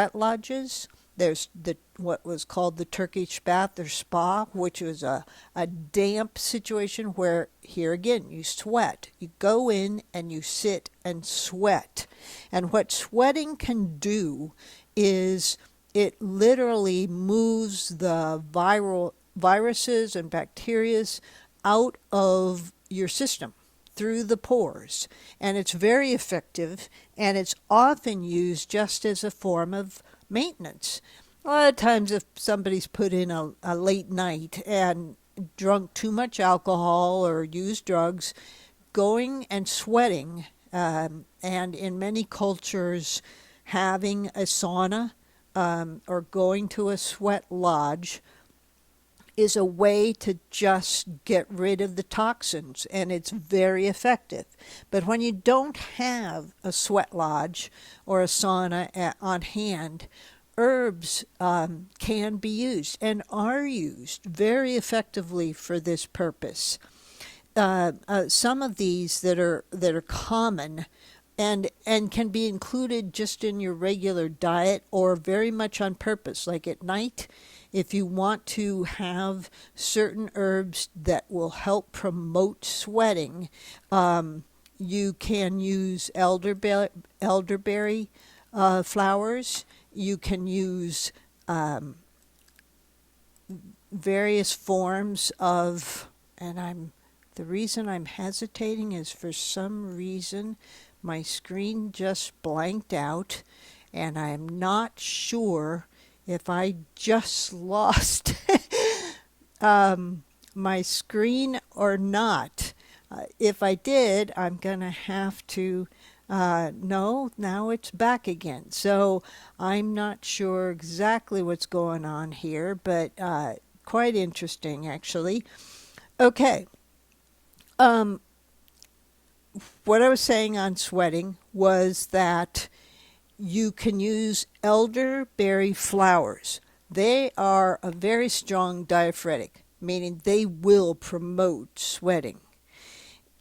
sweat lodges. There's what was called the Turkish bath or spa, which was a damp situation where, here again, you sweat. You go in and you sit and sweat. And what sweating can do is it literally moves the viruses and bacteria out of your system through the pores. And it's very effective, and it's often used just as a form of maintenance. A lot of times if somebody's put in a late night and drunk too much alcohol or used drugs, going and sweating, and in many cultures having a sauna or going to a sweat lodge is a way to just get rid of the toxins, and it's very effective. But when you don't have a sweat lodge or a sauna on hand, herbs can be used and are used very effectively for this purpose. Some of these that are common and can be included just in your regular diet or very much on purpose, like at night. If you want to have certain herbs that will help promote sweating, you can use elderberry flowers. You can use various forms of, the reason I'm hesitating is for some reason my screen just blanked out, and I'm not sure if I just lost my screen or not. If I did, I'm going to have to, no, now it's back again. So I'm not sure exactly what's going on here, but quite interesting, actually. Okay. What I was saying on sweating was that you can use elderberry flowers. They are a very strong diaphoretic, meaning they will promote sweating.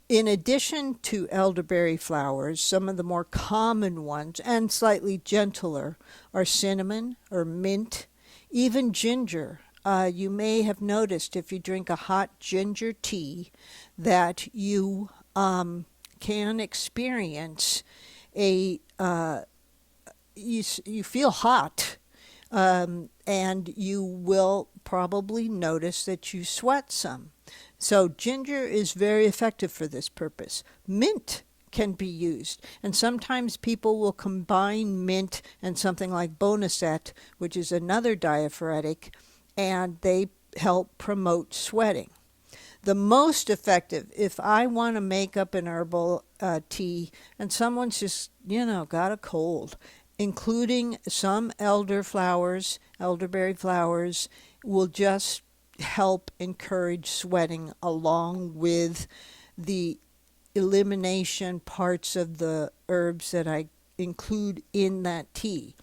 In addition to elderberry flowers, some of the more common ones and slightly gentler are cinnamon or mint, even ginger. You may have noticed if you drink a hot ginger tea that you can experience you feel hot, and you will probably notice that you sweat some. So ginger is very effective for this purpose. Mint can be used, and sometimes people will combine mint and something like boneset, which is another diaphoretic, and they help promote sweating. The most effective, if I want to make up an herbal tea and someone's just, got a cold, including some elderberry flowers, will just help encourage sweating along with the elimination parts of the herbs that I include in that tea.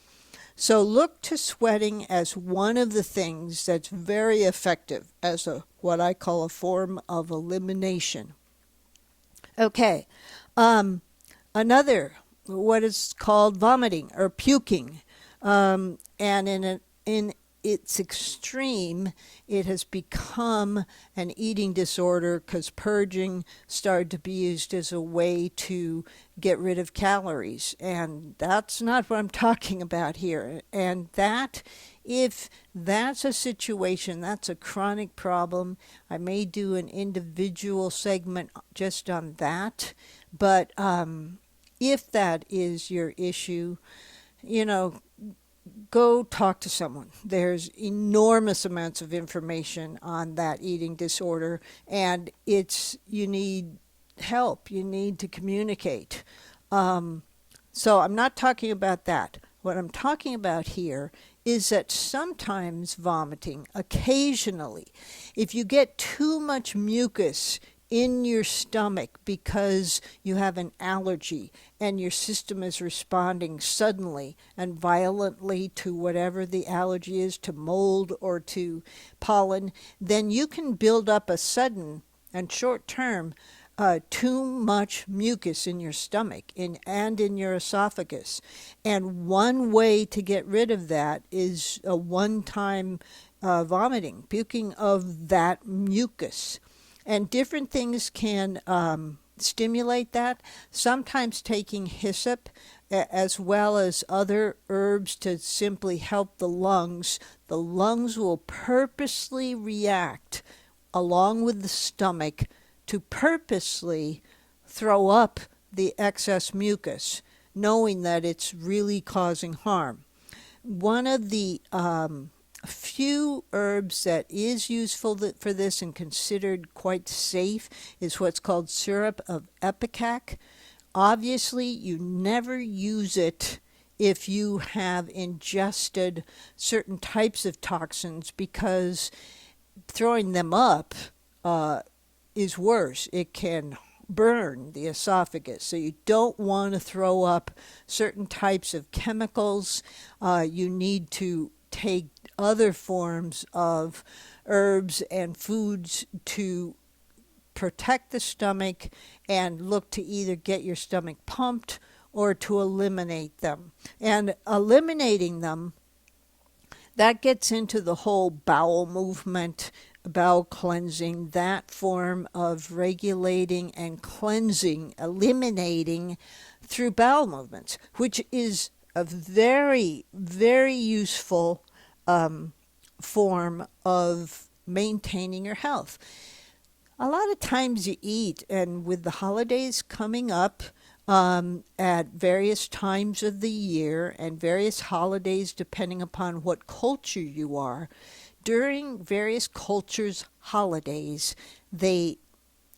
So look to sweating as one of the things that's very effective as what I call a form of elimination. Okay, another, what is called vomiting or puking, and in its extreme, it has become an eating disorder because purging started to be used as a way to get rid of calories. And that's not what I'm talking about here. And that, if that's a situation, that's a chronic problem, I may do an individual segment just on that. But if that is your issue, go talk to someone. There's enormous amounts of information on that eating disorder, and you need help. You need to communicate. So I'm not talking about that. What I'm talking about here is that sometimes vomiting, occasionally, if you get too much mucus in your stomach because you have an allergy and your system is responding suddenly and violently to whatever the allergy is, to mold or to pollen, then you can build up a sudden and short-term too much mucus in your stomach and in your esophagus. And one way to get rid of that is a one-time vomiting, puking of that mucus. And different things can stimulate that. Sometimes taking hyssop as well as other herbs to simply help the lungs. The lungs will purposely react along with the stomach to purposely throw up the excess mucus, knowing that it's really causing harm. One of the few herbs that is useful for this and considered quite safe is what's called syrup of ipecac. Obviously, you never use it if you have ingested certain types of toxins, because throwing them up is worse. It can burn the esophagus. So you don't want to throw up certain types of chemicals. You need to take other forms of herbs and foods to protect the stomach and look to either get your stomach pumped or to eliminate them. And eliminating them, that gets into the whole bowel movement, bowel cleansing, that form of regulating and cleansing, eliminating through bowel movements, which is a very, very useful form of maintaining your health. A lot of times you eat, and with the holidays coming up at various times of the year and various holidays depending upon what culture you are, during various cultures' holidays, they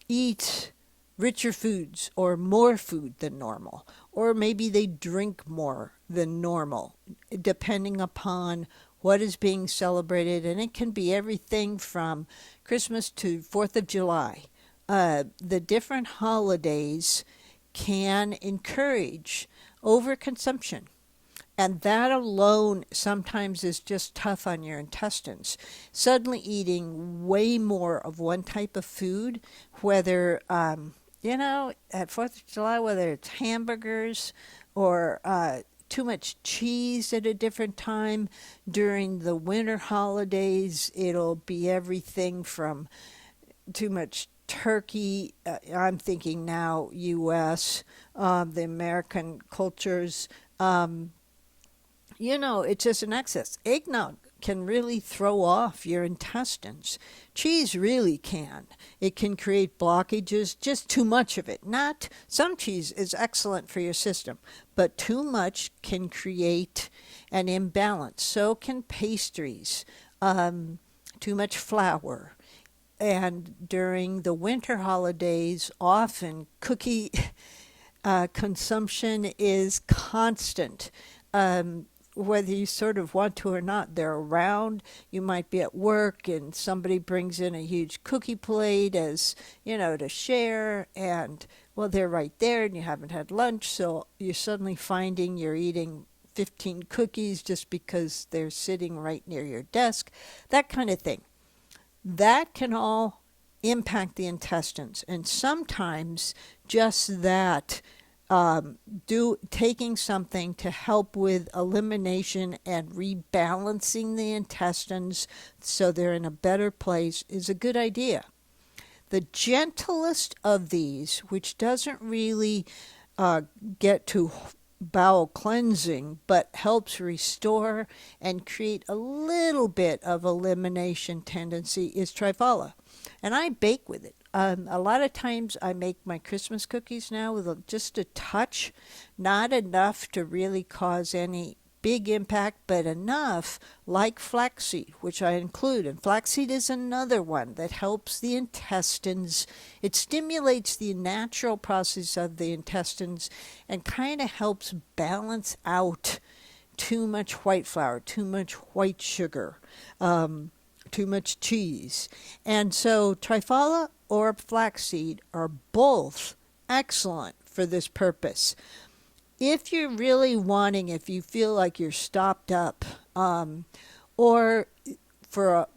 eat richer foods or more food than normal, or maybe they drink more than normal, depending upon what is being celebrated. And it can be everything from Christmas to 4th of July. The different holidays can encourage overconsumption. And that alone sometimes is just tough on your intestines. Suddenly eating way more of one type of food, whether, at 4th of July, whether it's hamburgers or too much cheese at a different time. During the winter holidays, it'll be everything from too much turkey. I'm thinking now U.S., the American cultures. It's just an excess. Eggnog can really throw off your intestines. Cheese really can. It can create blockages, just too much of it. Some cheese is excellent for your system, but too much can create an imbalance. So can pastries, too much flour. And during the winter holidays, often cookie consumption is constant. Whether you sort of want to or not, they're around. You might be at work and somebody brings in a huge cookie plate to share, and well, they're right there and you haven't had lunch, so you're suddenly finding you're eating 15 cookies just because they're sitting right near your desk, that kind of thing. That can all impact the intestines, and sometimes just that taking something to help with elimination and rebalancing the intestines so they're in a better place is a good idea. The gentlest of these, which doesn't really get to bowel cleansing but helps restore and create a little bit of elimination tendency, is triphala. And I bake with it. A lot of times I make my Christmas cookies now with just a touch, not enough to really cause any big impact, but enough like flaxseed, which I include. And flaxseed is another one that helps the intestines. It stimulates the natural process of the intestines and kind of helps balance out too much white flour, too much white sugar, too much cheese. And so triphala or flaxseed are both excellent for this purpose. If you're really wanting, if you feel like you're stopped up, or for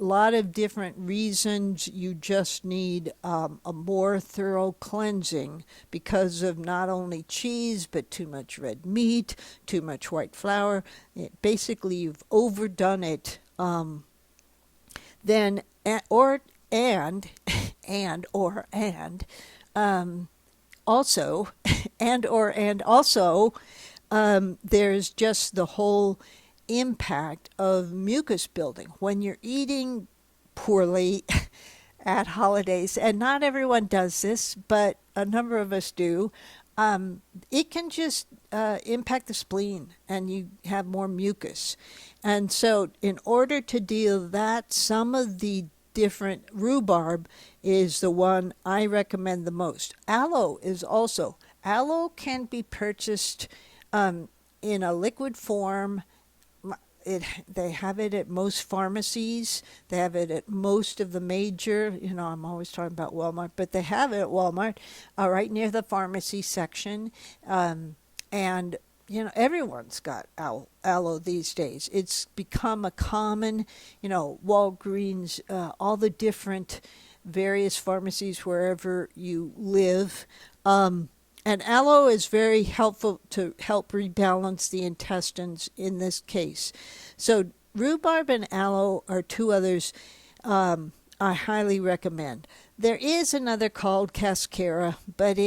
lot of different reasons. You just need a more thorough cleansing because of not only cheese, but too much red meat, too much white flour. Basically, you've overdone it. Then, or, and, also, there's just the whole impact of mucus building when you're eating poorly at holidays, and not everyone does this, but a number of us do. It can just impact the spleen, and you have more mucus. And so in order to deal with that, some of the different rhubarb is the one I recommend the most. Aloe can be purchased in a liquid form. They have it at most pharmacies. They have it at most of the major, I'm always talking about Walmart, but they have it at Walmart, right near the pharmacy section. And, everyone's got aloe these days. It's become a common, Walgreens, all the different various pharmacies wherever you live. And aloe is very helpful to help rebalance the intestines in this case. So rhubarb and aloe are two others I highly recommend. There is another called cascara, but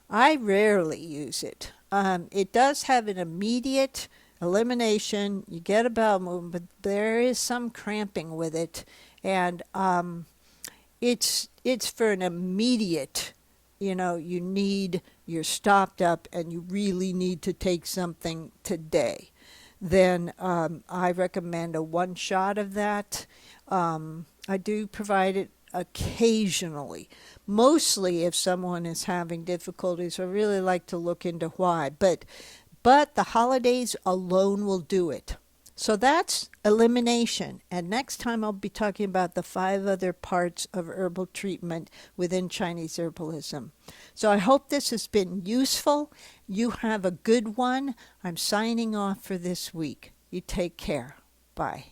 I rarely use it. It does have an immediate elimination. You get a bowel movement, but there is some cramping with it. And it's for an immediate, you're stopped up and you really need to take something today, then I recommend a one shot of that. I do provide it occasionally, mostly if someone is having difficulties. I really like to look into why, but the holidays alone will do it. So that's elimination. And next time I'll be talking about the 5 other parts of herbal treatment within Chinese herbalism. So I hope this has been useful. You have a good one. I'm signing off for this week. You take care. Bye.